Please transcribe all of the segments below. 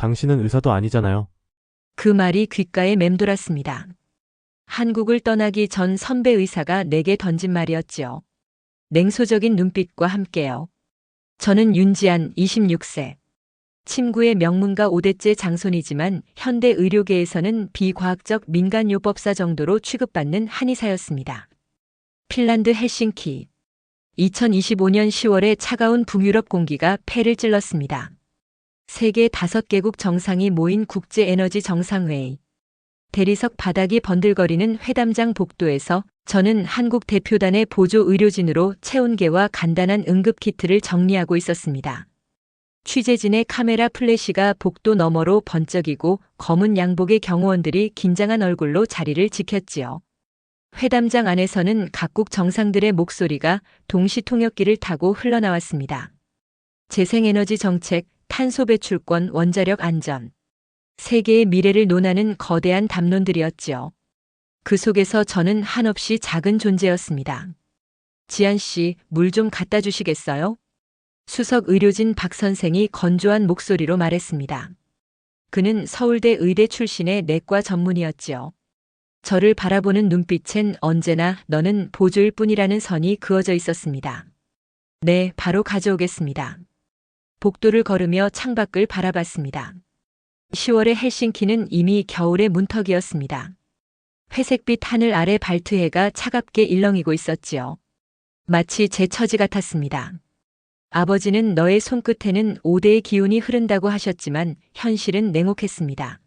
당신은 의사도 아니잖아요. 그 말이 귓가에 맴돌았습니다. 한국을 떠나기 전 선배 의사가 내게 던진 말이었지요. 냉소적인 눈빛과 함께요. 저는 윤지안 26세. 침구의 명문가 5대째 장손이지만 현대 의료계에서는 비과학적 민간요법사 정도로 취급받는 한의사였습니다. 핀란드 헬싱키. 2025년 10월에 차가운 북유럽 공기가 폐를 찔렀습니다. 세계 5개국 정상이 모인 국제에너지 정상회의. 대리석 바닥이 번들거리는 회담장 복도에서 저는 한국 대표단의 보조 의료진으로 체온계와 간단한 응급키트를 정리하고 있었습니다. 취재진의 카메라 플래시가 복도 너머로 번쩍이고 검은 양복의 경호원들이 긴장한 얼굴로 자리를 지켰지요. 회담장 안에서는 각국 정상들의 목소리가 동시통역기를 타고 흘러나왔습니다. 재생에너지 정책, 탄소 배출권, 원자력 안전. 세계의 미래를 논하는 거대한 담론들이었지요. 그 속에서 저는 한없이 작은 존재였습니다. 지안 씨, 물 좀 갖다 주시겠어요? 수석 의료진 박 선생이 건조한 목소리로 말했습니다. 그는 서울대 의대 출신의 내과 전문의였지요. 저를 바라보는 눈빛엔 언제나 너는 보조일 뿐이라는 선이 그어져 있었습니다. 네, 바로 가져오겠습니다. 복도를 걸으며 창밖을 바라봤습니다. 10월의 헬싱키는 이미 겨울의 문턱이었습니다. 회색빛 하늘 아래 발트해가 차갑게 일렁이고 있었지요. 마치 제 처지 같았습니다. 아버지는 너의 손끝에는 5대의 기운이 흐른다고 하셨지만 현실은 냉혹했습니다.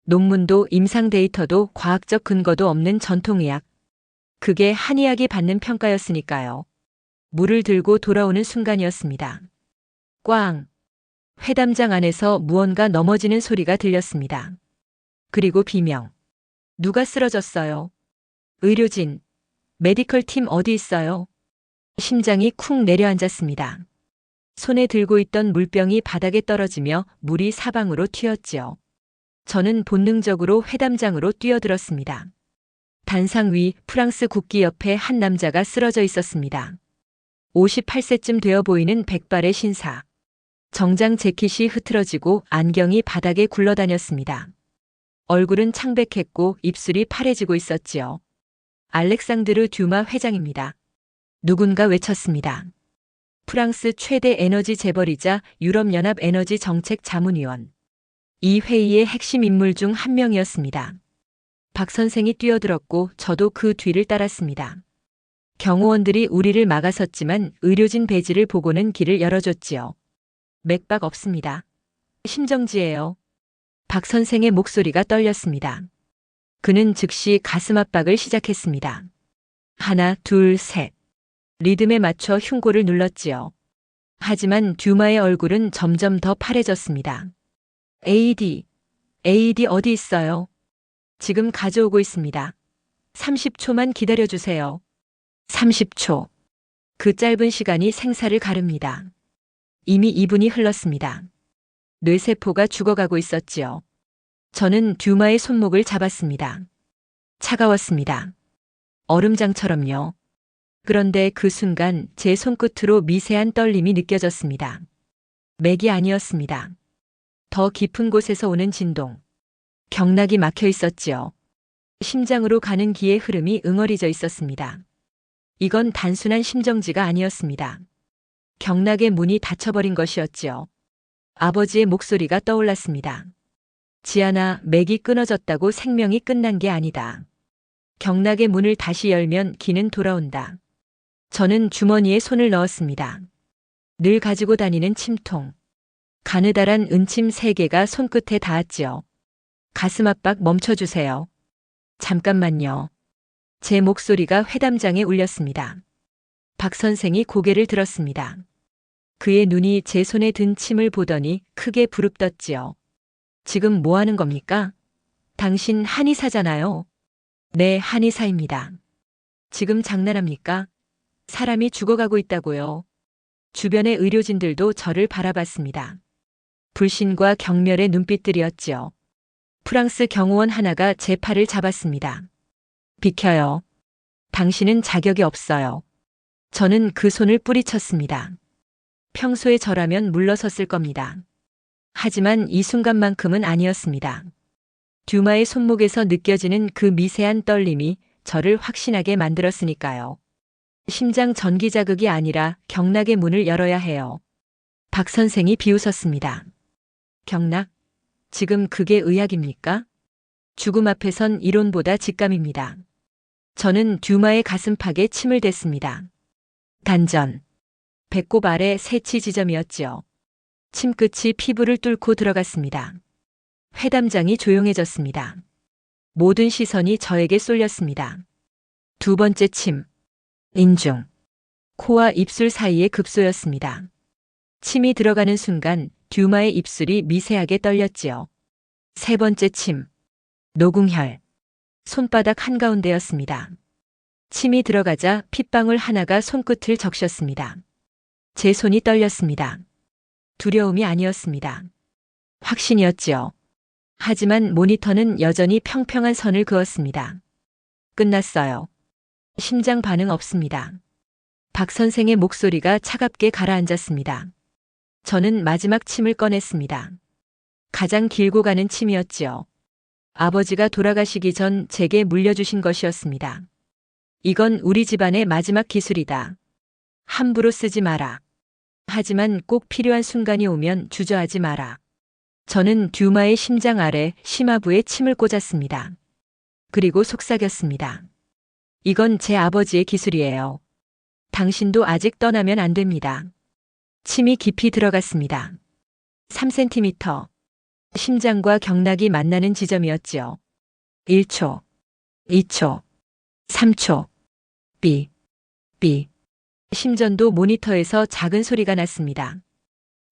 논문도 임상 데이터도 과학적 근거도 없는 전통의학. 그게 한의학이 받는 평가였으니까요. 물을 들고 돌아오는 순간이었습니다. 꽝! 회담장 안에서 무언가 넘어지는 소리가 들렸습니다. 그리고 비명. 누가 쓰러졌어요? 의료진. 메디컬 팀 어디 있어요? 심장이 쿵 내려앉았습니다. 손에 들고 있던 물병이 바닥에 떨어지며 물이 사방으로 튀었지요. 저는 본능적으로 회담장으로 뛰어들었습니다. 단상 위 프랑스 국기 옆에 한 남자가 쓰러져 있었습니다. 58세쯤 되어 보이는 백발의 신사. 정장 재킷이 흐트러지고 안경이 바닥에 굴러다녔습니다. 얼굴은 창백했고 입술이 파래지고 있었지요. 알렉상드르 듀마 회장입니다. 누군가 외쳤습니다. 프랑스 최대 에너지 재벌이자 유럽연합 에너지 정책 자문위원. 이 회의의 핵심 인물 중 한 명이었습니다. 박 선생이 뛰어들었고 저도 그 뒤를 따랐습니다. 경호원들이 우리를 막아섰지만 의료진 배지를 보고는 길을 열어줬지요. 맥박 없습니다. 심정지예요. 박 선생의 목소리가 떨렸습니다. 그는 즉시 가슴 압박을 시작했습니다. 하나, 둘, 셋. 리듬에 맞춰 흉골을 눌렀지요. 하지만 듀마의 얼굴은 점점 더 파래졌습니다. AED 어디 있어요? 지금 가져오고 있습니다. 30초만 기다려주세요. 30초. 그 짧은 시간이 생사를 가릅니다. 이미 2분이 흘렀습니다. 뇌세포가 죽어가고 있었지요. 저는 듀마의 손목을 잡았습니다. 차가웠습니다. 얼음장처럼요. 그런데 그 순간 제 손끝으로 미세한 떨림이 느껴졌습니다. 맥이 아니었습니다. 더 깊은 곳에서 오는 진동. 경락이 막혀 있었지요. 심장으로 가는 기의 흐름이 응어리져 있었습니다. 이건 단순한 심정지가 아니었습니다. 경락의 문이 닫혀버린 것이었지요. 아버지의 목소리가 떠올랐습니다. 지아나, 맥이 끊어졌다고 생명이 끝난 게 아니다. 경락의 문을 다시 열면 기는 돌아온다. 저는 주머니에 손을 넣었습니다. 늘 가지고 다니는 침통. 가느다란 은침 3개가 손끝에 닿았지요. 가슴 압박 멈춰주세요. 잠깐만요. 제 목소리가 회담장에 울렸습니다. 박 선생이 고개를 들었습니다. 그의 눈이 제 손에 든 침을 보더니 크게 부릅떴지요. 지금 뭐 하는 겁니까? 당신 한의사잖아요. 네, 한의사입니다. 지금 장난합니까? 사람이 죽어가고 있다고요. 주변의 의료진들도 저를 바라봤습니다. 불신과 경멸의 눈빛들이었지요. 프랑스 경호원 하나가 제 팔을 잡았습니다. 비켜요. 당신은 자격이 없어요. 저는 그 손을 뿌리쳤습니다. 평소에 저라면 물러섰을 겁니다. 하지만 이 순간만큼은 아니었습니다. 듀마의 손목에서 느껴지는 그 미세한 떨림이 저를 확신하게 만들었으니까요. 심장 전기 자극이 아니라 경락의 문을 열어야 해요. 박 선생이 비웃었습니다. 경락? 지금 그게 의학입니까? 죽음 앞에선 이론보다 직감입니다. 저는 듀마의 가슴팍에 침을 댔습니다. 단전. 배꼽 아래 세치 지점이었지요. 침끝이 피부를 뚫고 들어갔습니다. 회담장이 조용해졌습니다. 모든 시선이 저에게 쏠렸습니다. 두 번째 침. 인중. 코와 입술 사이의 급소였습니다. 침이 들어가는 순간 듀마의 입술이 미세하게 떨렸지요. 세 번째 침. 노궁혈. 손바닥 한가운데였습니다. 침이 들어가자 핏방울 하나가 손끝을 적셨습니다. 제 손이 떨렸습니다. 두려움이 아니었습니다. 확신이었지요. 하지만 모니터는 여전히 평평한 선을 그었습니다. 끝났어요. 심장 반응 없습니다. 박 선생의 목소리가 차갑게 가라앉았습니다. 저는 마지막 침을 꺼냈습니다. 가장 길고 가는 침이었지요. 아버지가 돌아가시기 전 제게 물려주신 것이었습니다. 이건 우리 집안의 마지막 기술이다. 함부로 쓰지 마라. 하지만 꼭 필요한 순간이 오면 주저하지 마라. 저는 듀마의 심장 아래 심화부에 침을 꽂았습니다. 그리고 속삭였습니다. 이건 제 아버지의 기술이에요. 당신도 아직 떠나면 안 됩니다. 침이 깊이 들어갔습니다. 3cm. 심장과 경락이 만나는 지점이었지요. 1초, 2초, 3초. 삐, 삐. 심전도 모니터에서 작은 소리가 났습니다.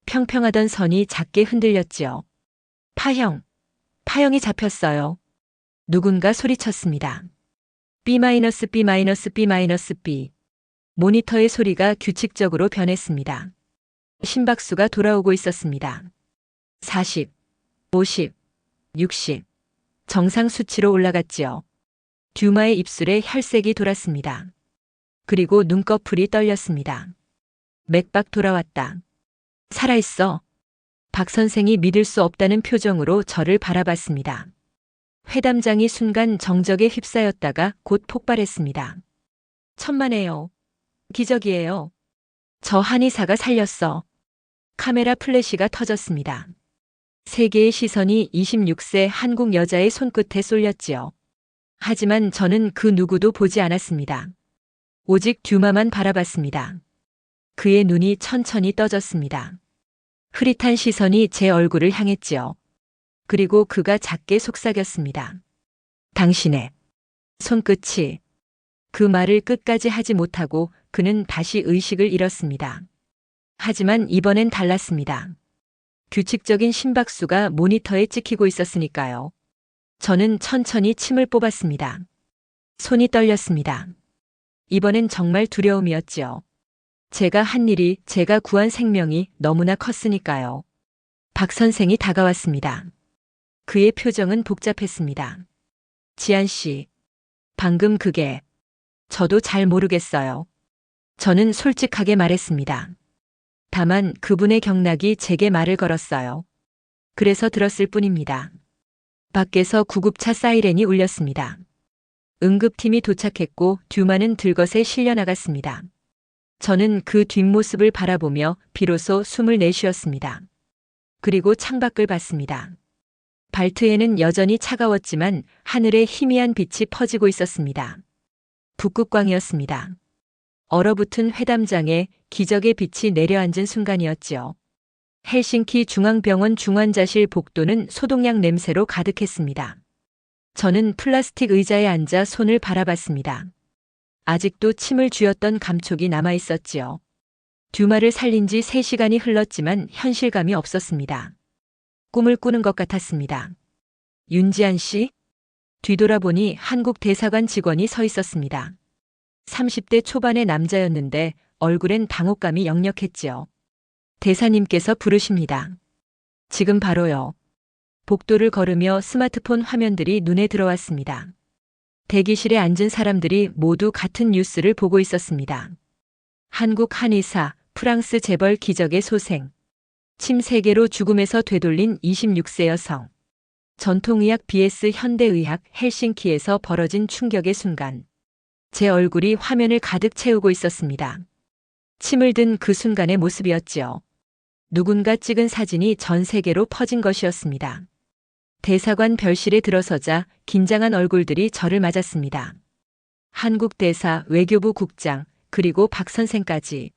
평평하던 선이 작게 흔들렸지요. 파형, 파형이 잡혔어요. 누군가 소리쳤습니다. B-B-B-B. 모니터의 소리가 규칙적으로 변했습니다. 심박수가 돌아오고 있었습니다. 40, 50, 60. 정상 수치로 올라갔지요. 듀마의 입술에 혈색이 돌았습니다. 그리고 눈꺼풀이 떨렸습니다. 맥박 돌아왔다. 살아있어. 박 선생이 믿을 수 없다는 표정으로 저를 바라봤습니다. 회담장이 순간 정적에 휩싸였다가 곧 폭발했습니다. 천만에요. 기적이에요. 저 한의사가 살렸어. 카메라 플래시가 터졌습니다. 세계의 시선이 26세 한국 여자의 손끝에 쏠렸지요. 하지만 저는 그 누구도 보지 않았습니다. 오직 듀마만 바라봤습니다. 그의 눈이 천천히 떠졌습니다. 흐릿한 시선이 제 얼굴을 향했지요. 그리고 그가 작게 속삭였습니다. 당신의 손끝이. 그 말을 끝까지 하지 못하고 그는 다시 의식을 잃었습니다. 하지만 이번엔 달랐습니다. 규칙적인 심박수가 모니터에 찍히고 있었으니까요. 저는 천천히 침을 뽑았습니다. 손이 떨렸습니다. 이번엔 정말 두려움이었지요. 제가 한 일이, 제가 구한 생명이 너무나 컸으니까요. 박 선생이 다가왔습니다. 그의 표정은 복잡했습니다. 지안 씨, 방금 그게, 저도 잘 모르겠어요. 저는 솔직하게 말했습니다. 다만 그분의 경락이 제게 말을 걸었어요. 그래서 들었을 뿐입니다. 밖에서 구급차 사이렌이 울렸습니다. 응급팀이 도착했고 듀마는 들것에 실려 나갔습니다. 저는 그 뒷모습을 바라보며 비로소 숨을 내쉬었습니다. 그리고 창밖을 봤습니다. 발트에는 여전히 차가웠지만 하늘에 희미한 빛이 퍼지고 있었습니다. 북극광이었습니다. 얼어붙은 회담장에 기적의 빛이 내려앉은 순간이었지요. 헬싱키 중앙병원 중환자실 복도는 소독약 냄새로 가득했습니다. 저는 플라스틱 의자에 앉아 손을 바라봤습니다. 아직도 침을 쥐었던 감촉이 남아있었지요. 듀마를 살린 지 3시간이 흘렀지만 현실감이 없었습니다. 꿈을 꾸는 것 같았습니다. 윤지안 씨? 뒤돌아보니 한국 대사관 직원이 서 있었습니다. 30대 초반의 남자였는데 얼굴엔 당혹감이 역력했지요. 대사님께서 부르십니다. 지금 바로요. 복도를 걸으며 스마트폰 화면들이 눈에 들어왔습니다. 대기실에 앉은 사람들이 모두 같은 뉴스를 보고 있었습니다. 한국 한의사, 프랑스 재벌 기적의 소생. 침 3개로 죽음에서 되돌린 26세 여성. 전통의학 vs 현대의학 헬싱키에서 벌어진 충격의 순간. 제 얼굴이 화면을 가득 채우고 있었습니다. 침을 든 그 순간의 모습이었지요. 누군가 찍은 사진이 전 세계로 퍼진 것이었습니다. 대사관 별실에 들어서자 긴장한 얼굴들이 저를 맞았습니다. 한국 대사, 외교부 국장, 그리고 박 선생까지.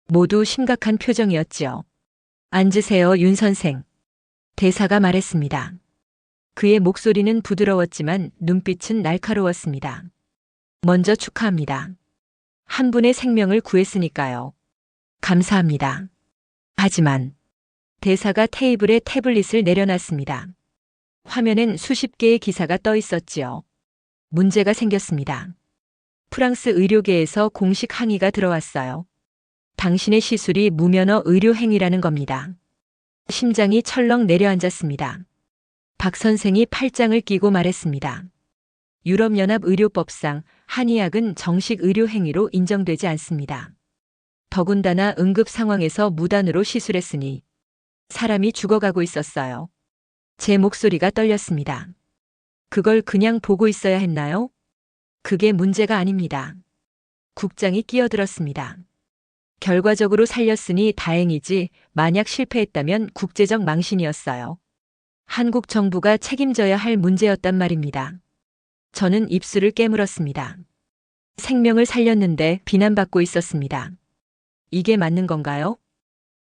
모두 심각한 표정이었지요. 앉으세요, 윤 선생. 대사가 말했습니다. 그의 목소리는 부드러웠지만 눈빛은 날카로웠습니다. 먼저 축하합니다. 한 분의 생명을 구했으니까요. 감사합니다. 하지만 대사가 테이블에 태블릿을 내려놨습니다. 화면엔 수십 개의 기사가 떠 있었지요. 문제가 생겼습니다. 프랑스 의료계에서 공식 항의가 들어왔어요. 당신의 시술이 무면허 의료행위라는 겁니다. 심장이 철렁 내려앉았습니다. 박 선생이 팔짱을 끼고 말했습니다. 유럽연합의료법상 한의학은 정식 의료행위로 인정되지 않습니다. 더군다나 응급 상황에서 무단으로 시술했으니 사람이 죽어가고 있었어요. 제 목소리가 떨렸습니다. 그걸 그냥 보고 있어야 했나요? 그게 문제가 아닙니다. 국장이 끼어들었습니다. 결과적으로 살렸으니 다행이지 만약 실패했다면 국제적 망신이었어요. 한국 정부가 책임져야 할 문제였단 말입니다. 저는 입술을 깨물었습니다. 생명을 살렸는데 비난받고 있었습니다. 이게 맞는 건가요?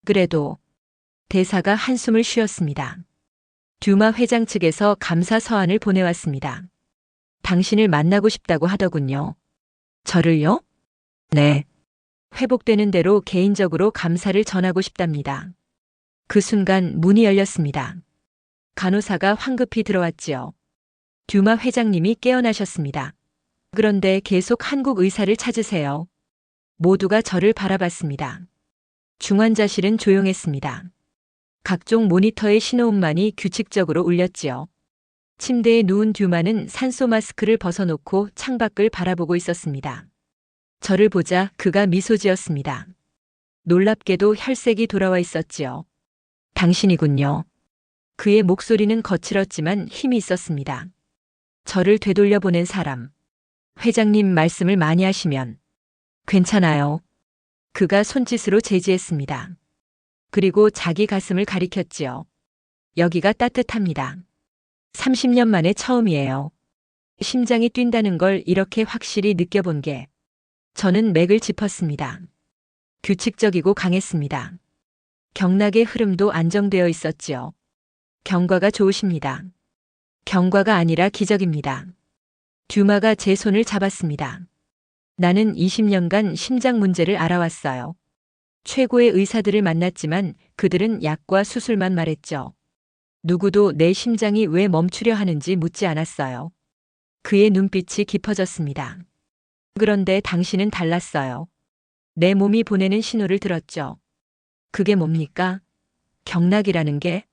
그래도 대사가 한숨을 쉬었습니다. 듀마 회장 측에서 감사 서한을 보내왔습니다. 당신을 만나고 싶다고 하더군요. 저를요? 네. 회복되는 대로 개인적으로 감사를 전하고 싶답니다. 그 순간 문이 열렸습니다. 간호사가 황급히 들어왔지요. 듀마 회장님이 깨어나셨습니다. 그런데 계속 한국 의사를 찾으세요. 모두가 저를 바라봤습니다. 중환자실은 조용했습니다. 각종 모니터의 신호음만이 규칙적으로 울렸지요. 침대에 누운 듀마는 산소 마스크를 벗어놓고 창밖을 바라보고 있었습니다. 저를 보자 그가 미소 지었습니다. 놀랍게도 혈색이 돌아와 있었지요. 당신이군요. 그의 목소리는 거칠었지만 힘이 있었습니다. 저를 되돌려 보낸 사람. 회장님 말씀을 많이 하시면 괜찮아요. 그가 손짓으로 제지했습니다. 그리고 자기 가슴을 가리켰지요. 여기가 따뜻합니다. 30년 만에 처음이에요. 심장이 뛴다는 걸 이렇게 확실히 느껴본 게. 저는 맥을 짚었습니다. 규칙적이고 강했습니다. 경락의 흐름도 안정되어 있었지요. 경과가 좋으십니다. 경과가 아니라 기적입니다. 듀마가 제 손을 잡았습니다. 나는 20년간 심장 문제를 알아왔어요. 최고의 의사들을 만났지만 그들은 약과 수술만 말했죠. 누구도 내 심장이 왜 멈추려 하는지 묻지 않았어요. 그의 눈빛이 깊어졌습니다. 그런데 당신은 달랐어요. 내 몸이 보내는 신호를 들었죠. 그게 뭡니까? 경락이라는 게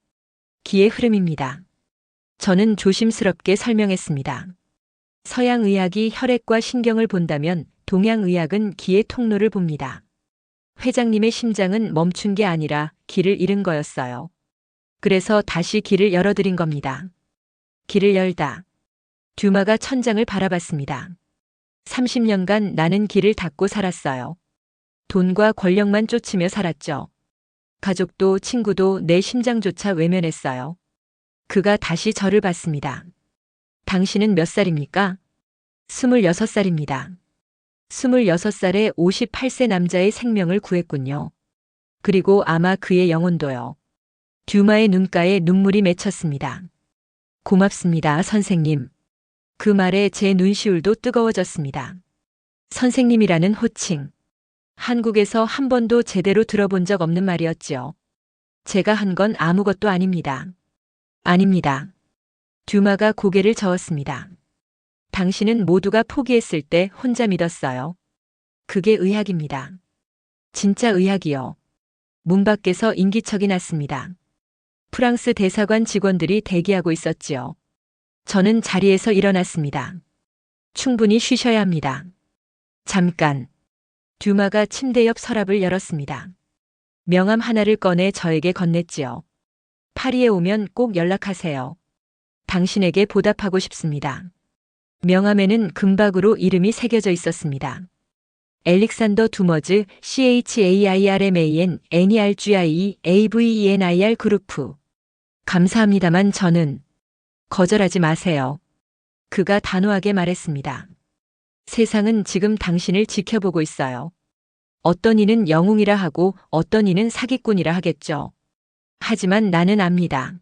기의 흐름입니다. 저는 조심스럽게 설명했습니다. 서양 의학이 혈액과 신경을 본다면 동양 의학은 기의 통로를 봅니다. 회장님의 심장은 멈춘 게 아니라 길을 잃은 거였어요. 그래서 다시 길을 열어드린 겁니다. 길을 열다. 듀마가 천장을 바라봤습니다. 30년간 나는 길을 닫고 살았어요. 돈과 권력만 쫓으며 살았죠. 가족도 친구도 내 심장조차 외면했어요. 그가 다시 저를 봤습니다. 당신은 몇 살입니까? 26살입니다. 26살에 58세 남자의 생명을 구했군요. 그리고 아마 그의 영혼도요. 듀마의 눈가에 눈물이 맺혔습니다. 고맙습니다, 선생님. 그 말에 제 눈시울도 뜨거워졌습니다. 선생님이라는 호칭. 한국에서 한 번도 제대로 들어본 적 없는 말이었지요. 제가 한 건 아무것도 아닙니다. 아닙니다. 듀마가 고개를 저었습니다. 당신은 모두가 포기했을 때 혼자 믿었어요. 그게 의학입니다. 진짜 의학이요. 문 밖에서 인기척이 났습니다. 프랑스 대사관 직원들이 대기하고 있었지요. 저는 자리에서 일어났습니다. 충분히 쉬셔야 합니다. 잠깐. 듀마가 침대 옆 서랍을 열었습니다. 명함 하나를 꺼내 저에게 건넸지요. 파리에 오면 꼭 연락하세요. 당신에게 보답하고 싶습니다. 명함에는 금박으로 이름이 새겨져 있었습니다. 엘릭산더 두머즈 CHAIRMAN NERGIE AVENIR 그루프. 감사합니다만 저는 거절하지 마세요. 그가 단호하게 말했습니다. 세상은 지금 당신을 지켜보고 있어요. 어떤 이는 영웅이라 하고 어떤 이는 사기꾼이라 하겠죠. 하지만 나는 압니다.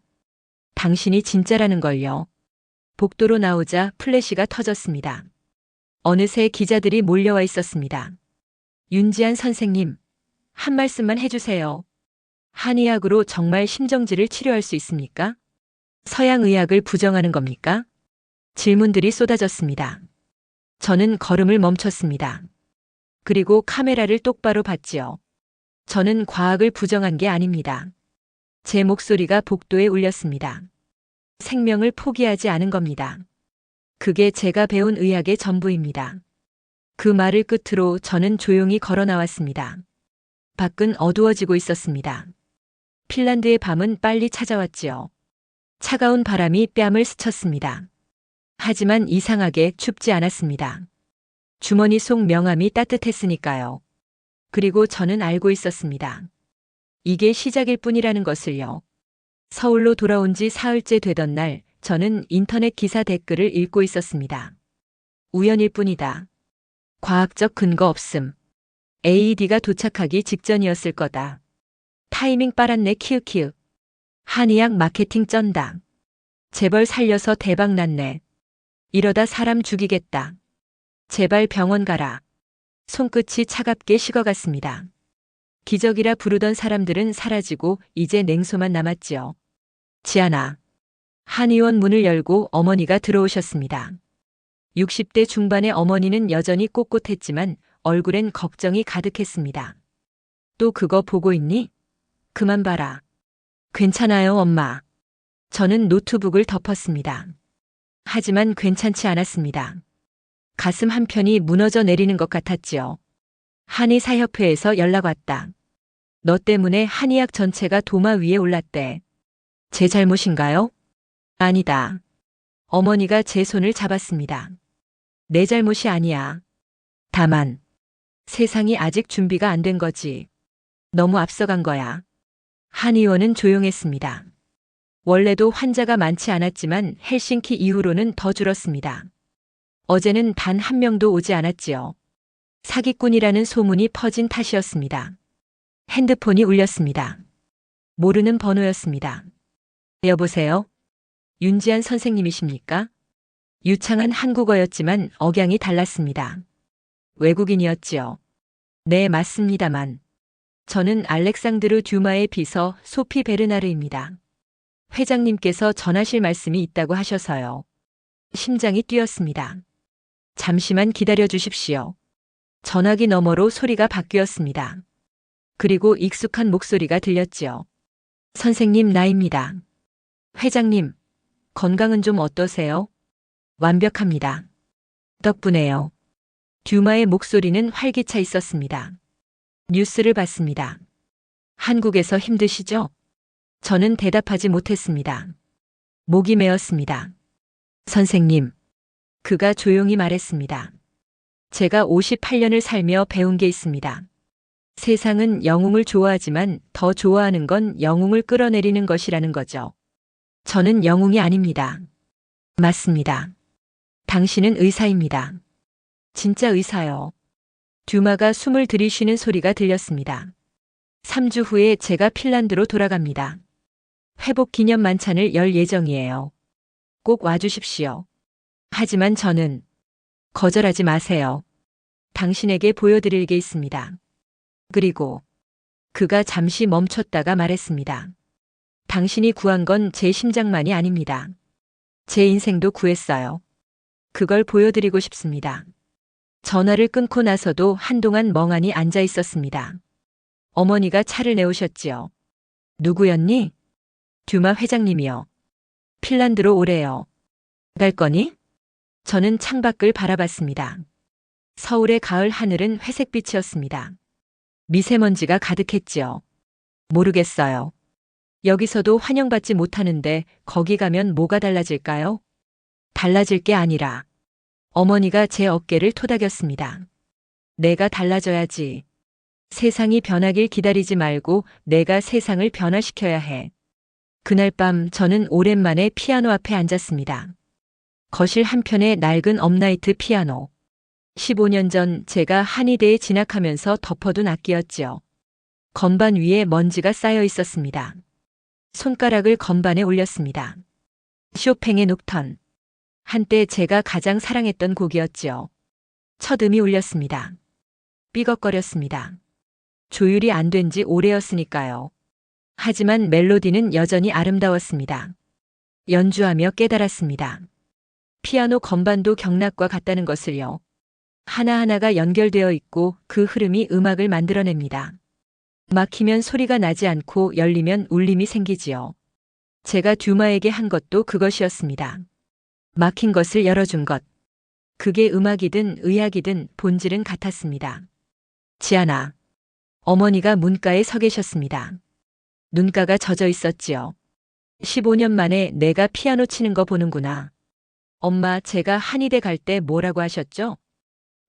당신이 진짜라는 걸요. 복도로 나오자 플래시가 터졌습니다. 어느새 기자들이 몰려와 있었습니다. 윤지한 선생님, 한 말씀만 해주세요. 한의학으로 정말 심정지를 치료할 수 있습니까? 서양의학을 부정하는 겁니까? 질문들이 쏟아졌습니다. 저는 걸음을 멈췄습니다. 그리고 카메라를 똑바로 봤지요. 저는 과학을 부정한 게 아닙니다. 제 목소리가 복도에 울렸습니다. 생명을 포기하지 않은 겁니다. 그게 제가 배운 의학의 전부입니다. 그 말을 끝으로 저는 조용히 걸어 나왔습니다. 밖은 어두워지고 있었습니다. 핀란드의 밤은 빨리 찾아왔지요. 차가운 바람이 뺨을 스쳤습니다. 하지만 이상하게 춥지 않았습니다. 주머니 속 명함이 따뜻했으니까요. 그리고 저는 알고 있었습니다. 이게 시작일 뿐이라는 것을요. 서울로 돌아온 지 사흘째 되던 날, 저는 인터넷 기사 댓글을 읽고 있었습니다. 우연일 뿐이다. 과학적 근거 없음. AED가 도착하기 직전이었을 거다. 타이밍 빨았네 키읔키읔. 한의학 마케팅 쩐다. 재벌 살려서 대박 났네. 이러다 사람 죽이겠다. 제발 병원 가라. 손끝이 차갑게 식어갔습니다. 기적이라 부르던 사람들은 사라지고 이제 냉소만 남았지요. 지아나. 한의원 문을 열고 어머니가 들어오셨습니다. 60대 중반의 어머니는 여전히 꼿꼿했지만 얼굴엔 걱정이 가득했습니다. 또 그거 보고 있니? 그만 봐라. 괜찮아요, 엄마. 저는 노트북을 덮었습니다. 하지만 괜찮지 않았습니다. 가슴 한편이 무너져 내리는 것 같았지요. 한의사협회에서 연락 왔다. 너 때문에 한의학 전체가 도마 위에 올랐대. 제 잘못인가요? 아니다. 어머니가 제 손을 잡았습니다. 내 잘못이 아니야. 다만 세상이 아직 준비가 안 된 거지. 너무 앞서간 거야. 한의원은 조용했습니다. 원래도 환자가 많지 않았지만 헬싱키 이후로는 더 줄었습니다. 어제는 단 한 명도 오지 않았지요. 사기꾼이라는 소문이 퍼진 탓이었습니다. 핸드폰이 울렸습니다. 모르는 번호였습니다. 여보세요? 윤지한 선생님이십니까? 유창한 한국어였지만 억양이 달랐습니다. 외국인이었지요. 네, 맞습니다만. 저는 알렉상드르 듀마의 비서 소피 베르나르입니다. 회장님께서 전하실 말씀이 있다고 하셔서요. 심장이 뛰었습니다. 잠시만 기다려 주십시오. 전화기 너머로 소리가 바뀌었습니다. 그리고 익숙한 목소리가 들렸지요. 선생님 나입니다. 회장님, 건강은 좀 어떠세요? 완벽합니다. 덕분에요. 듀마의 목소리는 활기차 있었습니다. 뉴스를 봤습니다. 한국에서 힘드시죠? 저는 대답하지 못했습니다. 목이 메었습니다. 선생님, 그가 조용히 말했습니다. 제가 58년을 살며 배운 게 있습니다. 세상은 영웅을 좋아하지만 더 좋아하는 건 영웅을 끌어내리는 것이라는 거죠. 저는 영웅이 아닙니다. 맞습니다. 당신은 의사입니다. 진짜 의사요. 듀마가 숨을 들이쉬는 소리가 들렸습니다. 3주 후에 제가 핀란드로 돌아갑니다. 회복 기념 만찬을 열 예정이에요. 꼭 와주십시오. 하지만 저는 거절하지 마세요. 당신에게 보여드릴 게 있습니다. 그리고 그가 잠시 멈췄다가 말했습니다. 당신이 구한 건 제 심장만이 아닙니다. 제 인생도 구했어요. 그걸 보여드리고 싶습니다. 전화를 끊고 나서도 한동안 멍하니 앉아 있었습니다. 어머니가 차를 내오셨지요. 누구였니? 듀마 회장님이요. 핀란드로 오래요. 갈 거니? 저는 창밖을 바라봤습니다. 서울의 가을 하늘은 회색빛이었습니다. 미세먼지가 가득했지요. 모르겠어요. 여기서도 환영받지 못하는데 거기 가면 뭐가 달라질까요? 달라질 게 아니라 어머니가 제 어깨를 토닥였습니다. 내가 달라져야지. 세상이 변하길 기다리지 말고 내가 세상을 변화시켜야 해. 그날 밤 저는 오랜만에 피아노 앞에 앉았습니다. 거실 한편의 낡은 업라이트 피아노. 15년 전 제가 한의대에 진학하면서 덮어둔 악기였지요. 건반 위에 먼지가 쌓여 있었습니다. 손가락을 건반에 올렸습니다. 쇼팽의 녹턴. 한때 제가 가장 사랑했던 곡이었지요. 첫 음이 울렸습니다. 삐걱거렸습니다. 조율이 안 된 지 오래였으니까요. 하지만 멜로디는 여전히 아름다웠습니다. 연주하며 깨달았습니다. 피아노 건반도 경락과 같다는 것을요. 하나하나가 연결되어 있고 그 흐름이 음악을 만들어냅니다. 막히면 소리가 나지 않고 열리면 울림이 생기지요. 제가 듀마에게 한 것도 그것이었습니다. 막힌 것을 열어준 것. 그게 음악이든 의학이든 본질은 같았습니다. 지아나. 어머니가 문가에 서 계셨습니다. 눈가가 젖어 있었지요. 15년 만에 내가 피아노 치는 거 보는구나. 엄마, 제가 한의대 갈 때 뭐라고 하셨죠?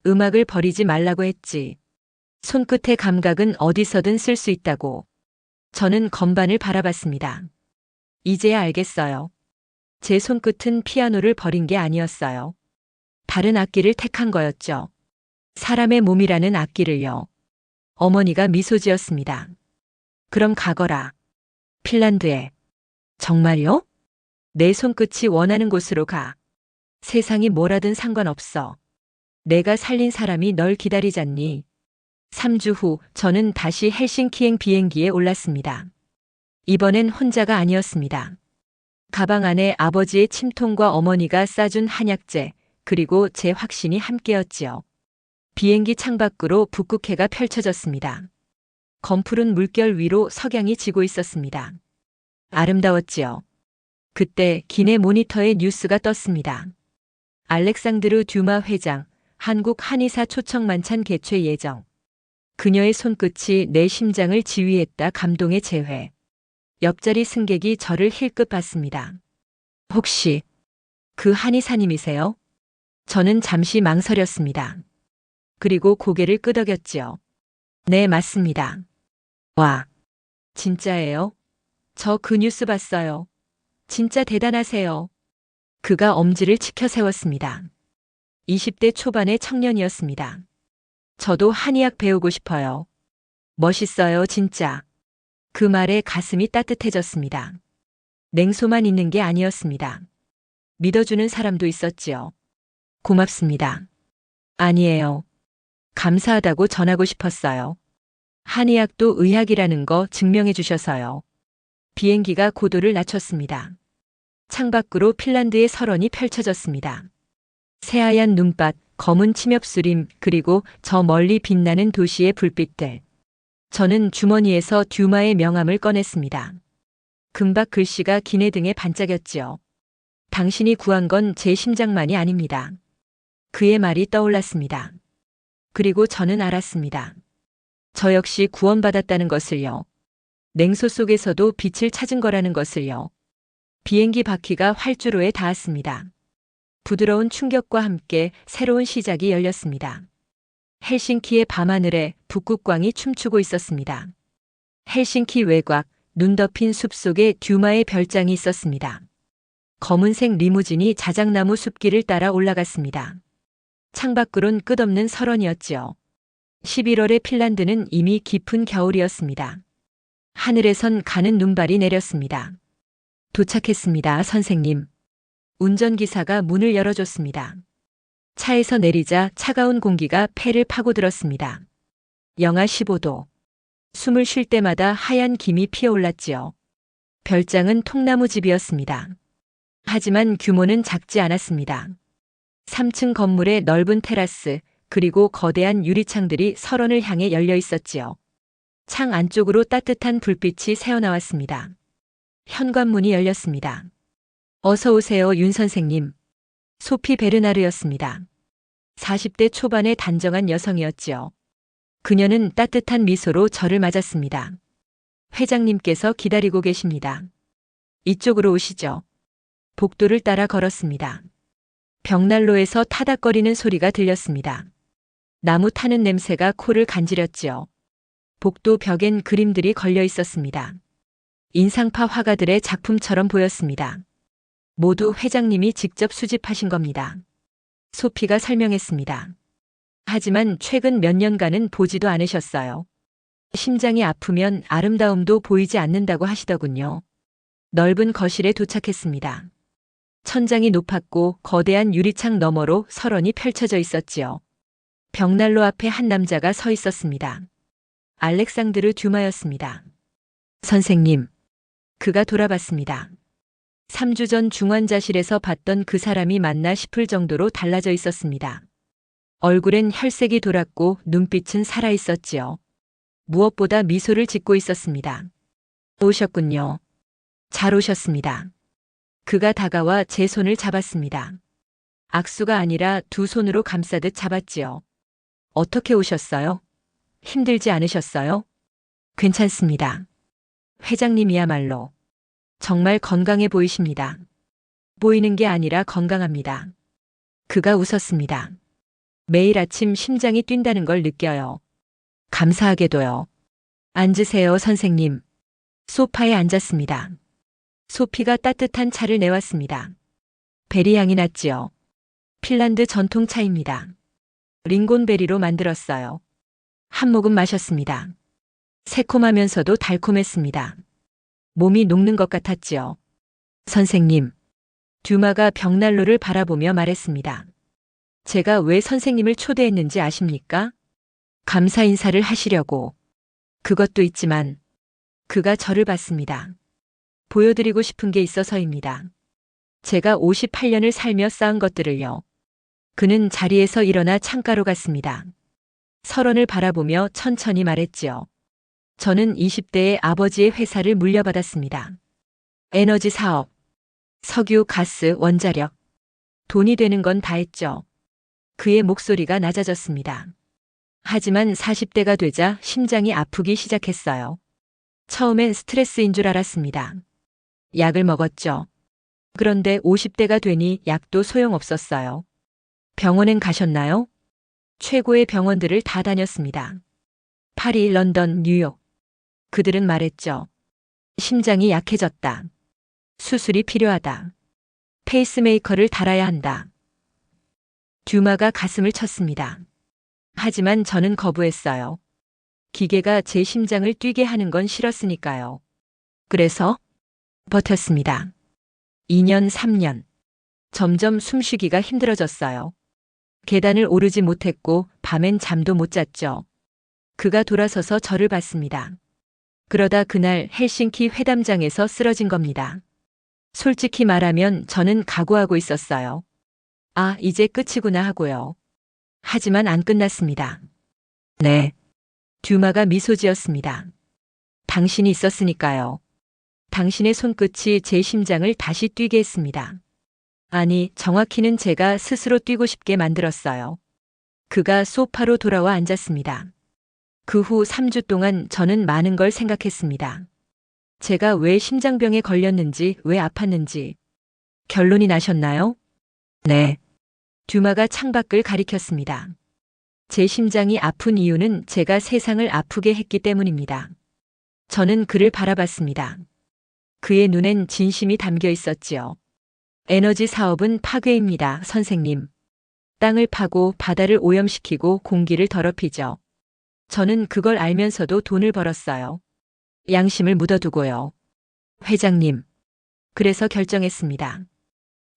음악을 버리지 말라고 했지. 손끝의 감각은 어디서든 쓸 수 있다고. 저는 건반을 바라봤습니다. 이제야 알겠어요. 제 손끝은 피아노를 버린 게 아니었어요. 다른 악기를 택한 거였죠. 사람의 몸이라는 악기를요. 어머니가 미소 지었습니다. 그럼 가거라. 핀란드에. 정말요? 내 손끝이 원하는 곳으로 가. 세상이 뭐라든 상관없어. 내가 살린 사람이 널 기다리잖니. 3주 후 저는 다시 헬싱키행 비행기에 올랐습니다. 이번엔 혼자가 아니었습니다. 가방 안에 아버지의 침통과 어머니가 싸준 한약재, 그리고 제 확신이 함께였지요. 비행기 창밖으로 북극해가 펼쳐졌습니다. 검푸른 물결 위로 석양이 지고 있었습니다. 아름다웠지요. 그때 기내 모니터에 뉴스가 떴습니다. 알렉상드르 듀마 회장, 한국 한의사 초청 만찬 개최 예정. 그녀의 손끝이 내 심장을 지휘했다. 감동의 재회. 옆자리 승객이 저를 힐끗 봤습니다. 혹시 그 한의사님이세요? 저는 잠시 망설였습니다. 그리고 고개를 끄덕였지요. 네, 맞습니다. 와, 진짜예요? 저 그 뉴스 봤어요. 진짜 대단하세요. 그가 엄지를 치켜 세웠습니다. 20대 초반의 청년이었습니다. 저도 한의학 배우고 싶어요. 멋있어요, 진짜. 그 말에 가슴이 따뜻해졌습니다. 냉소만 있는 게 아니었습니다. 믿어주는 사람도 있었지요. 고맙습니다. 아니에요. 감사하다고 전하고 싶었어요. 한의학도 의학이라는 거 증명해 주셔서요. 비행기가 고도를 낮췄습니다. 창밖으로 핀란드의 설원이 펼쳐졌습니다. 새하얀 눈밭, 검은 침엽수림, 그리고 저 멀리 빛나는 도시의 불빛들. 저는 주머니에서 듀마의 명함을 꺼냈습니다. 금박 글씨가 기내 등에 반짝였지요. 당신이 구한 건 제 심장만이 아닙니다. 그의 말이 떠올랐습니다. 그리고 저는 알았습니다. 저 역시 구원받았다는 것을요. 냉소 속에서도 빛을 찾은 거라는 것을요. 비행기 바퀴가 활주로에 닿았습니다. 부드러운 충격과 함께 새로운 시작이 열렸습니다. 헬싱키의 밤하늘에 북극광이 춤추고 있었습니다. 헬싱키 외곽, 눈 덮인 숲속에 듀마의 별장이 있었습니다. 검은색 리무진이 자작나무 숲길을 따라 올라갔습니다. 창밖으론 끝없는 설원이었지요. 11월의 핀란드는 이미 깊은 겨울이었습니다. 하늘에선 가는 눈발이 내렸습니다. 도착했습니다, 선생님. 운전기사가 문을 열어줬습니다. 차에서 내리자 차가운 공기가 폐를 파고들었습니다. 영하 15도. 숨을 쉴 때마다 하얀 김이 피어올랐지요. 별장은 통나무집이었습니다. 하지만 규모는 작지 않았습니다. 3층 건물의 넓은 테라스, 그리고 거대한 유리창들이 설원을 향해 열려 있었지요. 창 안쪽으로 따뜻한 불빛이 새어나왔습니다. 현관문이 열렸습니다. 어서 오세요, 윤 선생님. 소피 베르나르였습니다. 40대 초반의 단정한 여성이었지요. 그녀는 따뜻한 미소로 저를 맞았습니다. 회장님께서 기다리고 계십니다. 이쪽으로 오시죠. 복도를 따라 걸었습니다. 벽난로에서 타닥거리는 소리가 들렸습니다. 나무 타는 냄새가 코를 간지렸지요. 복도 벽엔 그림들이 걸려 있었습니다. 인상파 화가들의 작품처럼 보였습니다. 모두 회장님이 직접 수집하신 겁니다. 소피가 설명했습니다. 하지만 최근 몇 년간은 보지도 않으셨어요. 심장이 아프면 아름다움도 보이지 않는다고 하시더군요. 넓은 거실에 도착했습니다. 천장이 높았고 거대한 유리창 너머로 설원이 펼쳐져 있었지요. 벽난로 앞에 한 남자가 서 있었습니다. 알렉상드르 듀마였습니다. 선생님. 그가 돌아봤습니다. 3주 전 중환자실에서 봤던 그 사람이 맞나 싶을 정도로 달라져 있었습니다. 얼굴엔 혈색이 돌았고 눈빛은 살아있었지요. 무엇보다 미소를 짓고 있었습니다. 오셨군요. 잘 오셨습니다. 그가 다가와 제 손을 잡았습니다. 악수가 아니라 두 손으로 감싸듯 잡았지요. 어떻게 오셨어요? 힘들지 않으셨어요? 괜찮습니다. 회장님이야말로 정말 건강해 보이십니다. 보이는 게 아니라 건강합니다. 그가 웃었습니다. 매일 아침 심장이 뛴다는 걸 느껴요. 감사하게도요. 앉으세요, 선생님. 소파에 앉았습니다. 소피가 따뜻한 차를 내왔습니다. 베리 향이 났지요. 핀란드 전통 차입니다. 링곤베리로 만들었어요. 한 모금 마셨습니다. 새콤하면서도 달콤했습니다. 몸이 녹는 것 같았지요. 선생님. 듀마가 벽난로를 바라보며 말했습니다. 제가 왜 선생님을 초대했는지 아십니까? 감사 인사를 하시려고. 그것도 있지만 그가 저를 봤습니다. 보여드리고 싶은 게 있어서입니다. 제가 58년을 살며 쌓은 것들을요. 그는 자리에서 일어나 창가로 갔습니다. 설원을 바라보며 천천히 말했지요. 저는 20대에 아버지의 회사를 물려받았습니다. 에너지 사업, 석유, 가스, 원자력. 돈이 되는 건 다 했죠. 그의 목소리가 낮아졌습니다. 하지만 40대가 되자 심장이 아프기 시작했어요. 처음엔 스트레스인 줄 알았습니다. 약을 먹었죠. 그런데 50대가 되니 약도 소용없었어요. 병원엔 가셨나요? 최고의 병원들을 다 다녔습니다. 파리, 런던, 뉴욕. 그들은 말했죠. 심장이 약해졌다. 수술이 필요하다. 페이스메이커를 달아야 한다. 듀마가 가슴을 쳤습니다. 하지만 저는 거부했어요. 기계가 제 심장을 뛰게 하는 건 싫었으니까요. 그래서 버텼습니다. 2년, 3년. 점점 숨쉬기가 힘들어졌어요. 계단을 오르지 못했고 밤엔 잠도 못 잤죠. 그가 돌아서서 저를 봤습니다. 그러다 그날 헬싱키 회담장에서 쓰러진 겁니다. 솔직히 말하면 저는 각오하고 있었어요. 아, 이제 끝이구나 하고요. 하지만 안 끝났습니다. 네. 듀마가 미소 지었습니다. 당신이 있었으니까요. 당신의 손끝이 제 심장을 다시 뛰게 했습니다. 아니, 정확히는 제가 스스로 뛰고 싶게 만들었어요. 그가 소파로 돌아와 앉았습니다. 그 후 3주 동안 저는 많은 걸 생각했습니다. 제가 왜 심장병에 걸렸는지, 왜 아팠는지. 결론이 나셨나요? 네. 듀마가 창밖을 가리켰습니다. 제 심장이 아픈 이유는 제가 세상을 아프게 했기 때문입니다. 저는 그를 바라봤습니다. 그의 눈엔 진심이 담겨 있었지요. 에너지 사업은 파괴입니다, 선생님. 땅을 파고 바다를 오염시키고 공기를 더럽히죠. 저는 그걸 알면서도 돈을 벌었어요. 양심을 묻어두고요. 회장님. 그래서 결정했습니다.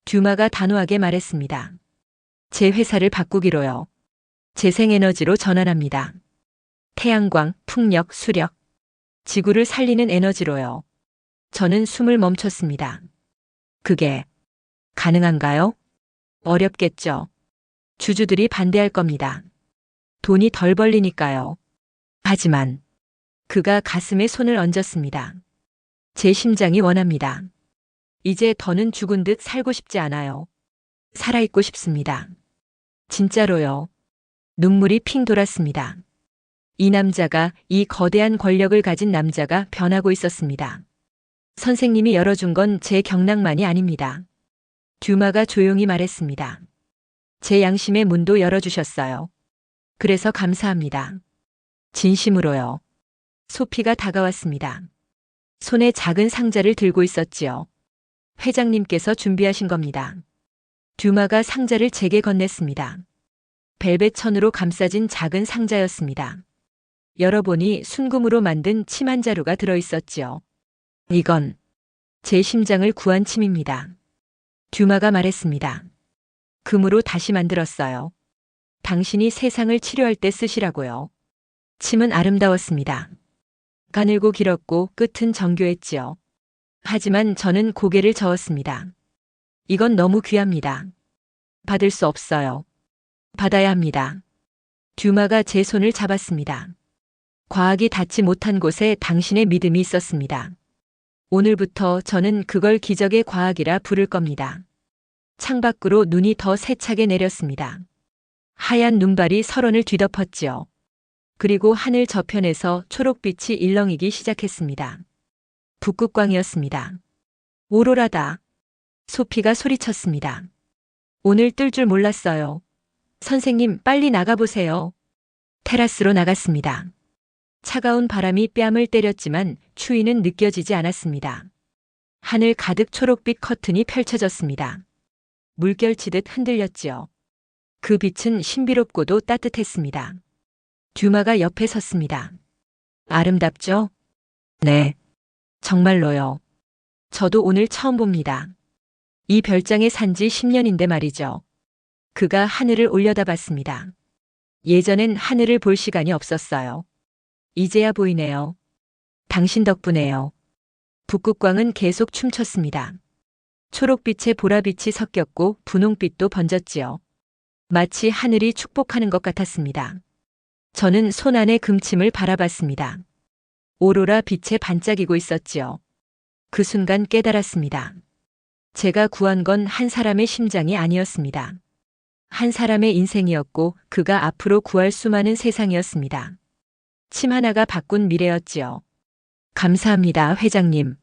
듀마가 단호하게 말했습니다. 제 회사를 바꾸기로요. 재생에너지로 전환합니다. 태양광, 풍력, 수력. 지구를 살리는 에너지로요. 저는 숨을 멈췄습니다. 그게 가능한가요? 어렵겠죠. 주주들이 반대할 겁니다. 돈이 덜 벌리니까요. 하지만 그가 가슴에 손을 얹었습니다. 제 심장이 원합니다. 이제 더는 죽은 듯 살고 싶지 않아요. 살아있고 싶습니다. 진짜로요. 눈물이 핑 돌았습니다. 이 남자가, 이 거대한 권력을 가진 남자가 변하고 있었습니다. 선생님이 열어준 건 제 경락만이 아닙니다. 듀마가 조용히 말했습니다. 제 양심의 문도 열어주셨어요. 그래서 감사합니다. 진심으로요. 소피가 다가왔습니다. 손에 작은 상자를 들고 있었지요. 회장님께서 준비하신 겁니다. 듀마가 상자를 제게 건넸습니다. 벨벳 천으로 감싸진 작은 상자였습니다. 열어보니 순금으로 만든 침 한 자루가 들어있었지요. 이건 제 심장을 구한 침입니다. 듀마가 말했습니다. 금으로 다시 만들었어요. 당신이 세상을 치료할 때 쓰시라고요. 침은 아름다웠습니다. 가늘고 길었고 끝은 정교했지요. 하지만 저는 고개를 저었습니다. 이건 너무 귀합니다. 받을 수 없어요. 받아야 합니다. 듀마가 제 손을 잡았습니다. 과학이 닿지 못한 곳에 당신의 믿음이 있었습니다. 오늘부터 저는 그걸 기적의 과학이라 부를 겁니다. 창밖으로 눈이 더 세차게 내렸습니다. 하얀 눈발이 설원을 뒤덮었지요. 그리고 하늘 저편에서 초록빛이 일렁이기 시작했습니다. 북극광이었습니다. 오로라다. 소피가 소리쳤습니다. 오늘 뜰 줄 몰랐어요. 선생님, 빨리 나가보세요. 테라스로 나갔습니다. 차가운 바람이 뺨을 때렸지만 추위는 느껴지지 않았습니다. 하늘 가득 초록빛 커튼이 펼쳐졌습니다. 물결치듯 흔들렸지요. 그 빛은 신비롭고도 따뜻했습니다. 듀마가 옆에 섰습니다. 아름답죠? 네. 정말로요. 저도 오늘 처음 봅니다. 이 별장에 산 지 10년인데 말이죠. 그가 하늘을 올려다봤습니다. 예전엔 하늘을 볼 시간이 없었어요. 이제야 보이네요. 당신 덕분에요. 북극광은 계속 춤췄습니다. 초록빛에 보라빛이 섞였고 분홍빛도 번졌지요. 마치 하늘이 축복하는 것 같았습니다. 저는 손 안의 금침을 바라봤습니다. 오로라 빛에 반짝이고 있었지요. 그 순간 깨달았습니다. 제가 구한 건 한 사람의 심장이 아니었습니다. 한 사람의 인생이었고 그가 앞으로 구할 수많은 세상이었습니다. 침 하나가 바꾼 미래였지요. 감사합니다, 회장님.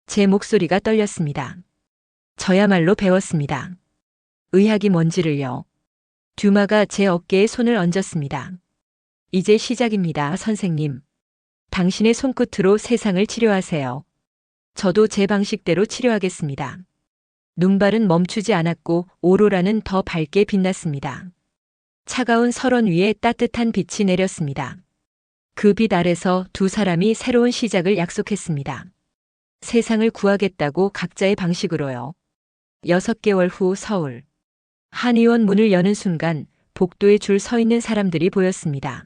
제 목소리가 떨렸습니다. 저야말로 배웠습니다. 의학이 뭔지를요. 듀마가 제 어깨에 손을 얹었습니다. 이제 시작입니다, 선생님. 당신의 손끝으로 세상을 치료하세요. 저도 제 방식대로 치료하겠습니다. 눈발은 멈추지 않았고 오로라는 더 밝게 빛났습니다. 차가운 설원 위에 따뜻한 빛이 내렸습니다. 그 빛 아래서 두 사람이 새로운 시작을 약속했습니다. 세상을 구하겠다고 각자의 방식으로요. 6개월 후 서울. 한의원 문을 여는 순간 복도에 줄 서 있는 사람들이 보였습니다.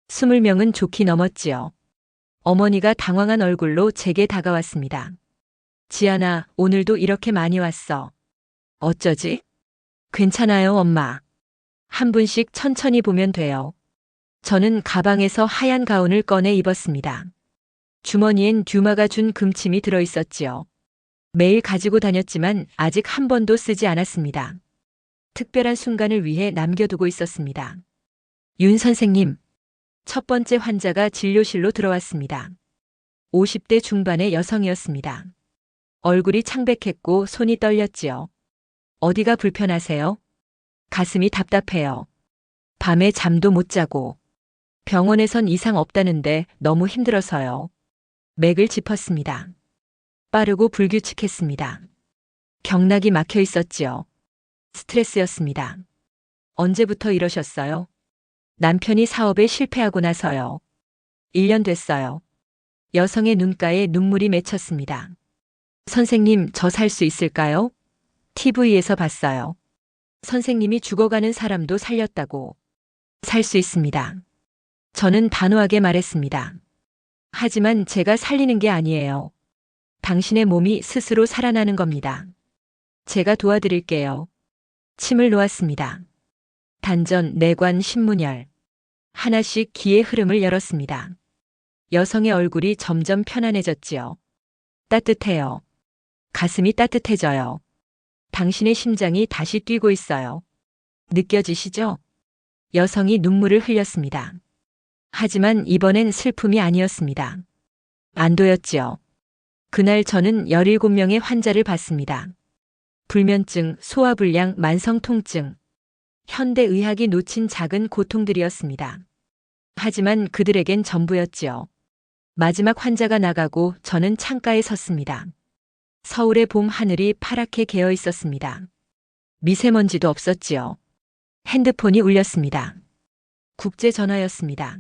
20명은 좋게 넘었지요. 어머니가 당황한 얼굴로 제게 다가왔습니다. 지아나, 오늘도 이렇게 많이 왔어. 어쩌지? 괜찮아요, 엄마. 한 분씩 천천히 보면 돼요. 저는 가방에서 하얀 가운을 꺼내 입었습니다. 주머니엔 듀마가 준 금침이 들어있었지요. 매일 가지고 다녔지만 아직 한 번도 쓰지 않았습니다. 특별한 순간을 위해 남겨두고 있었습니다. 윤 선생님. 첫 번째 환자가 진료실로 들어왔습니다. 50대 중반의 여성이었습니다. 얼굴이 창백했고 손이 떨렸지요. 어디가 불편하세요? 가슴이 답답해요. 밤에 잠도 못 자고. 병원에선 이상 없다는데 너무 힘들어서요. 맥을 짚었습니다. 빠르고 불규칙했습니다. 경락이 막혀 있었지요. 스트레스였습니다. 언제부터 이러셨어요? 남편이 사업에 실패하고 나서요. 1년 됐어요. 여성의 눈가에 눈물이 맺혔습니다. 선생님, 저 살 수 있을까요? TV에서 봤어요. 선생님이 죽어가는 사람도 살렸다고. 살 수 있습니다. 저는 단호하게 말했습니다. 하지만 제가 살리는 게 아니에요. 당신의 몸이 스스로 살아나는 겁니다. 제가 도와드릴게요. 침을 놓았습니다. 단전, 내관, 신문열. 하나씩 기의 흐름을 열었습니다. 여성의 얼굴이 점점 편안해졌지요. 따뜻해요. 가슴이 따뜻해져요. 당신의 심장이 다시 뛰고 있어요. 느껴지시죠? 여성이 눈물을 흘렸습니다. 하지만 이번엔 슬픔이 아니었습니다. 안도였지요. 그날 저는 17명의 환자를 봤습니다. 불면증, 소화불량, 만성통증. 현대의학이 놓친 작은 고통들이었습니다. 하지만 그들에겐 전부였지요. 마지막 환자가 나가고 저는 창가에 섰습니다. 서울의 봄 하늘이 파랗게 개어 있었습니다. 미세먼지도 없었지요. 핸드폰이 울렸습니다. 국제 전화였습니다.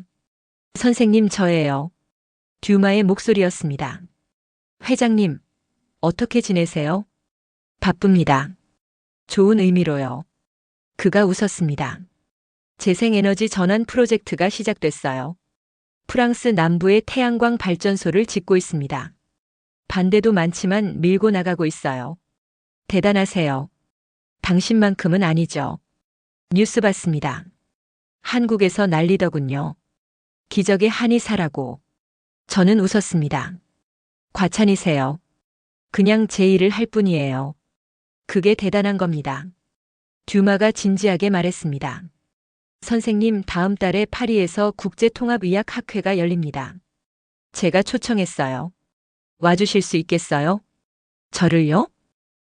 선생님, 저예요. 듀마의 목소리였습니다. 회장님, 어떻게 지내세요? 바쁩니다. 좋은 의미로요. 그가 웃었습니다. 재생에너지 전환 프로젝트가 시작됐어요. 프랑스 남부의 태양광 발전소를 짓고 있습니다. 반대도 많지만 밀고 나가고 있어요. 대단하세요. 당신만큼은 아니죠. 뉴스 봤습니다. 한국에서 난리더군요. 기적의 한의사라고. 저는 웃었습니다. 과찬이세요. 그냥 제 일을 할 뿐이에요. 그게 대단한 겁니다. 듀마가 진지하게 말했습니다. 선생님, 다음 달에 파리에서 국제통합의학학회가 열립니다. 제가 초청했어요. 와주실 수 있겠어요? 저를요?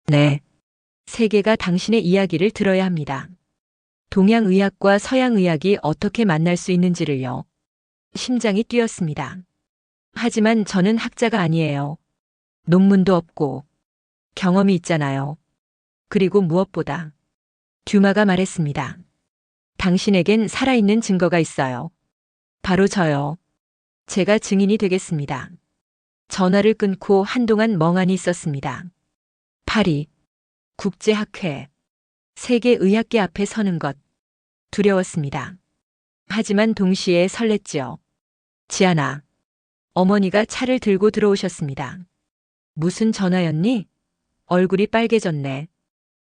네. 세계가 당신의 이야기를 들어야 합니다. 동양의학과 서양의학이 어떻게 만날 수 있는지를요. 심장이 뛰었습니다. 하지만 저는 학자가 아니에요. 논문도 없고 경험이 있잖아요. 그리고 무엇보다 듀마가 말했습니다. 당신에겐 살아있는 증거가 있어요. 바로 저요. 제가 증인이 되겠습니다. 전화를 끊고 한동안 멍하니 있었습니다. 파리, 국제학회, 세계의학계 앞에 서는 것, 두려웠습니다. 하지만 동시에 설렜지요. 지아나, 어머니가 차를 들고 들어오셨습니다. 무슨 전화였니? 얼굴이 빨개졌네.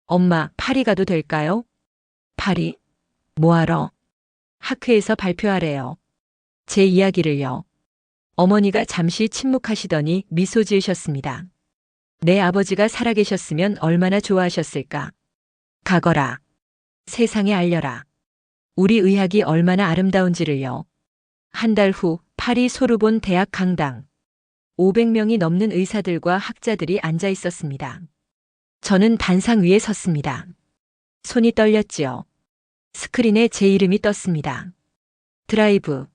엄마, 파리 가도 될까요? 파리? 뭐하러? 학회에서 발표하래요. 제 이야기를요. 어머니가 잠시 침묵하시더니 미소 지으셨습니다. 내 아버지가 살아계셨으면 얼마나 좋아하셨을까. 가거라. 세상에 알려라. 우리 의학이 얼마나 아름다운지를요. 한 달 후 파리 소르본 대학 강당. 500명이 넘는 의사들과 학자들이 앉아 있었습니다. 저는 단상 위에 섰습니다. 손이 떨렸지요. 스크린에 제 이름이 떴습니다. 드라이브.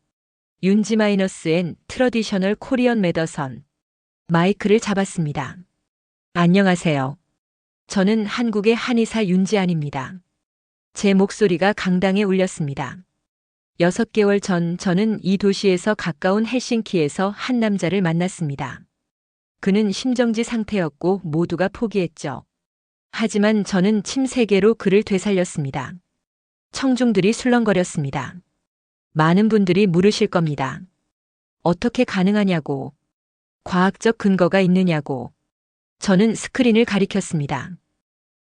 윤지-N 트러디셔널 코리언 메더선. 마이크를 잡았습니다. 안녕하세요. 저는 한국의 한의사 윤지안입니다. 제 목소리가 강당에 울렸습니다. 6개월 전 저는 이 도시에서 가까운 헬싱키에서 한 남자를 만났습니다. 그는 심정지 상태였고 모두가 포기했죠. 하지만 저는 침 3개로 그를 되살렸습니다. 청중들이 술렁거렸습니다. 많은 분들이 물으실 겁니다. 어떻게 가능하냐고. 과학적 근거가 있느냐고. 저는 스크린을 가리켰습니다.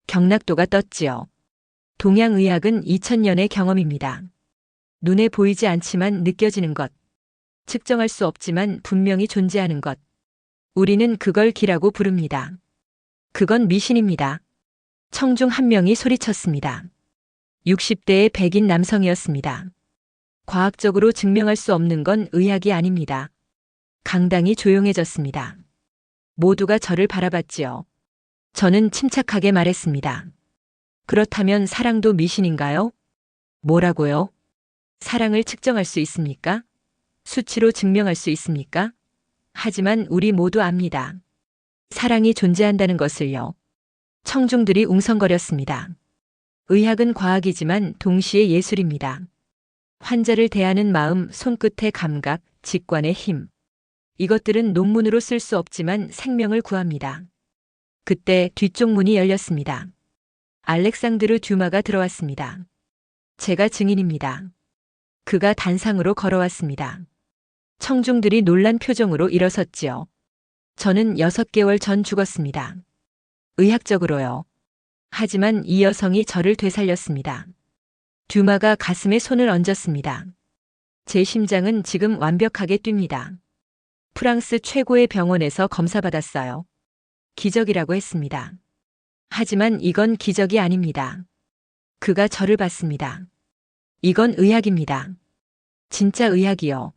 경락도가 떴지요. 동양의학은 2000년의 경험입니다. 눈에 보이지 않지만 느껴지는 것. 측정할 수 없지만 분명히 존재하는 것. 우리는 그걸 기라고 부릅니다. 그건 미신입니다. 청중 한 명이 소리쳤습니다. 60대의 백인 남성이었습니다. 과학적으로 증명할 수 없는 건 의학이 아닙니다. 강당이 조용해졌습니다. 모두가 저를 바라봤지요. 저는 침착하게 말했습니다. 그렇다면 사랑도 미신인가요? 뭐라고요? 사랑을 측정할 수 있습니까? 수치로 증명할 수 있습니까? 하지만 우리 모두 압니다. 사랑이 존재한다는 것을요. 청중들이 웅성거렸습니다. 의학은 과학이지만 동시에 예술입니다. 환자를 대하는 마음, 손끝의 감각, 직관의 힘. 이것들은 논문으로 쓸 수 없지만 생명을 구합니다. 그때 뒤쪽 문이 열렸습니다. 알렉상드르 듀마가 들어왔습니다. 제가 증인입니다. 그가 단상으로 걸어왔습니다. 청중들이 놀란 표정으로 일어섰지요. 저는 6개월 전 죽었습니다. 의학적으로요. 하지만 이 여성이 저를 되살렸습니다. 듀마가 가슴에 손을 얹었습니다. 제 심장은 지금 완벽하게 뜁니다. 프랑스 최고의 병원에서 검사받았어요. 기적이라고 했습니다. 하지만 이건 기적이 아닙니다. 그가 저를 봤습니다. 이건 의학입니다. 진짜 의학이요.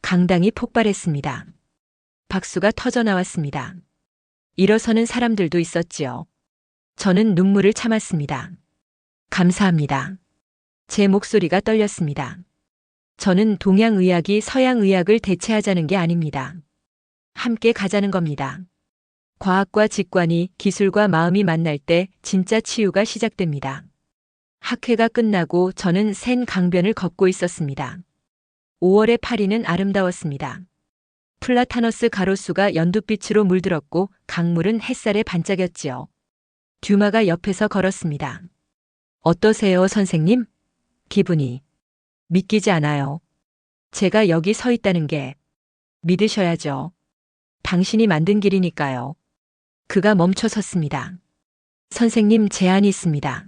강당이 폭발했습니다. 박수가 터져 나왔습니다. 일어서는 사람들도 있었지요. 저는 눈물을 참았습니다. 감사합니다. 제 목소리가 떨렸습니다. 저는 동양의학이 서양의학을 대체하자는 게 아닙니다. 함께 가자는 겁니다. 과학과 직관이 기술과 마음이 만날 때 진짜 치유가 시작됩니다. 학회가 끝나고 저는 샌 강변을 걷고 있었습니다. 5월의 파리는 아름다웠습니다. 플라타너스 가로수가 연두빛으로 물들었고 강물은 햇살에 반짝였지요. 듀마가 옆에서 걸었습니다. 어떠세요, 선생님? 기분이. 믿기지 않아요. 제가 여기 서 있다는 게. 믿으셔야죠. 당신이 만든 길이니까요. 그가 멈춰 섰습니다. 선생님, 제안이 있습니다.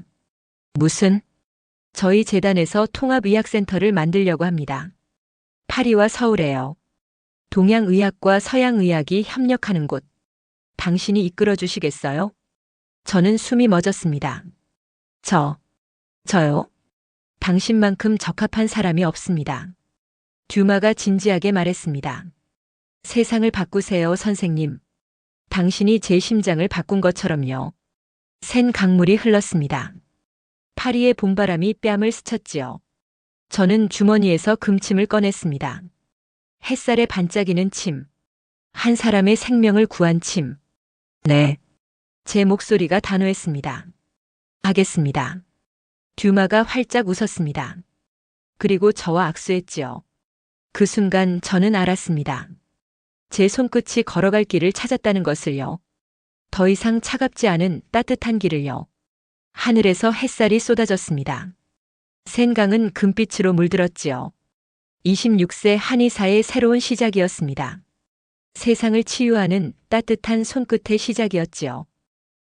무슨? 저희 재단에서 통합의학센터를 만들려고 합니다. 파리와 서울에요. 동양의학과 서양의학이 협력하는 곳. 당신이 이끌어 주시겠어요? 저는 숨이 멎었습니다. 저요? 당신만큼 적합한 사람이 없습니다. 듀마가 진지하게 말했습니다. 세상을 바꾸세요, 선생님. 당신이 제 심장을 바꾼 것처럼요. 샌 강물이 흘렀습니다. 파리의 봄바람이 뺨을 스쳤지요. 저는 주머니에서 금침을 꺼냈습니다. 햇살에 반짝이는 침. 한 사람의 생명을 구한 침. 네. 제 목소리가 단호했습니다. 하겠습니다. 듀마가 활짝 웃었습니다. 그리고 저와 악수했지요. 그 순간 저는 알았습니다. 제 손끝이 걸어갈 길을 찾았다는 것을요. 더 이상 차갑지 않은 따뜻한 길을요. 하늘에서 햇살이 쏟아졌습니다. 샌강은 금빛으로 물들었지요. 26세 한의사의 새로운 시작이었습니다. 세상을 치유하는 따뜻한 손끝의 시작이었지요.